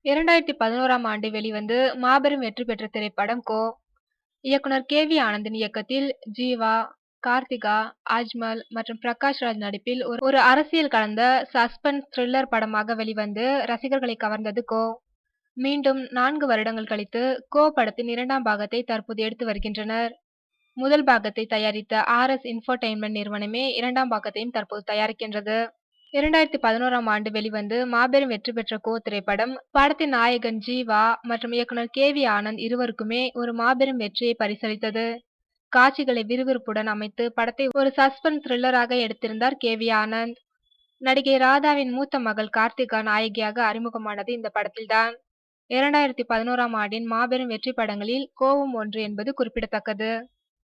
2011ஆம் ஆண்டு வெளிவந்து மாபெரும் வெற்றி பெற்ற திரைப்படம் கோ. இயக்குனர் கே.வி. ஆனந்தின் இயக்கத்தில் ஜீவா, கார்த்திகா, அஜ்மல் மற்றும் பிரகாஷ் ராஜ் நடிப்பில் ஒரு அரசியல் கலந்த சஸ்பென்ஸ் த்ரில்லர் படமாக வெளிவந்து ரசிகர்களை கவர்ந்தது கோ. மீண்டும் 4 வருடங்கள் கழித்து கோ படத்தின் 2ஆம் பாகத்தை தற்போது எடுத்து வருகின்றனர். முதல் பாகத்தை தயாரித்த ஆர்.எஸ். இன்ஃபோடெயின்மென்ட் நிறுவனமே 2ஆம் பாகத்தையும் தற்போது தயாரிக்கின்றது. 2011ஆம் ஆண்டு வெளிவந்து மாபெரும் வெற்றி பெற்ற கோ திரைப்படம் படத்தின் நாயகன் ஜீவா மற்றும் இயக்குனர் கே.வி. ஆனந்த் இருவருக்குமே ஒரு மாபெரும் வெற்றியை பரிசளித்தது. காட்சிகளை விறுவிறுப்புடன் அமைத்து படத்தை ஒரு சஸ்பென்ஸ் த்ரில்லராக எடுத்திருந்தார் கே.வி. ஆனந்த். நடிகை ராதாவின் மூத்த மகள் கார்த்திகா நாயகியாக அறிமுகமானது இந்த படத்தில்தான். 2011ஆம் ஆண்டின் மாபெரும் வெற்றி படங்களில் கோவும் ஒன்று என்பது குறிப்பிடத்தக்கது.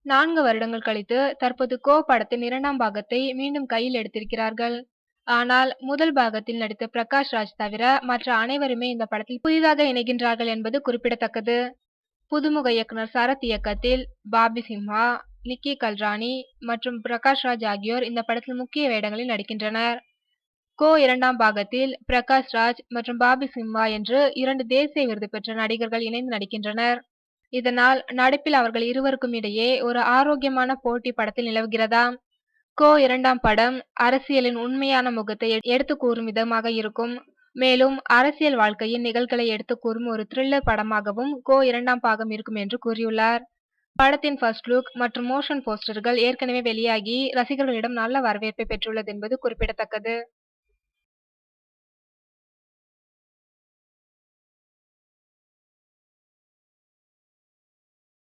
4 வருடங்கள் கழித்து தற்போது கோ படத்தின் 2ஆம் பாகத்தை மீண்டும் கையில் எடுத்திருக்கிறார்கள். ஆனால் முதல் பாகத்தில் நடித்த பிரகாஷ் ராஜ் தவிர மற்ற அனைவருமே இந்த படத்தில் புதிதாக இணைகின்றார்கள் என்பது குறிப்பிடத்தக்கது. புதுமுக இயக்குனர் சரத் இயக்கத்தில் பாபி சிம்ஹா, நிக்கி கல்ரானி மற்றும் பிரகாஷ் ராஜ் ஆகியோர் இந்த படத்தில் முக்கிய வேடங்களில் நடிக்கின்றனர். கோ 2ஆம் பாகத்தில் பிரகாஷ் ராஜ் மற்றும் பாபி சிம்ஹா என்று 2 தேசிய விருது பெற்ற நடிகர்கள் இணைந்து நடிக்கின்றனர். இதனால் நடிப்பில் அவர்கள் இருவருக்கும் இடையே ஒரு ஆரோக்கியமான போட்டி படத்தில் நிலவுகிறதாம். கோ 2ஆம் படம் அரசியலின் உண்மையான முகத்தை எடுத்து கூறும் விதமாக இருக்கும். மேலும் அரசியல் வாழ்க்கையின் நிகழ்களை எடுத்து கூறும் ஒரு த்ரில்லர் படமாகவும் கோ 2ஆம் பாகம் இருக்கும் என்று கூறியுள்ளார். படத்தின் ஃபர்ஸ்ட் லுக் மற்றும் மோஷன் போஸ்டர்கள் ஏற்கனவே வெளியாகி ரசிகர்களிடம் நல்ல வரவேற்பை பெற்றுள்ளது என்பது குறிப்பிடத்தக்கது.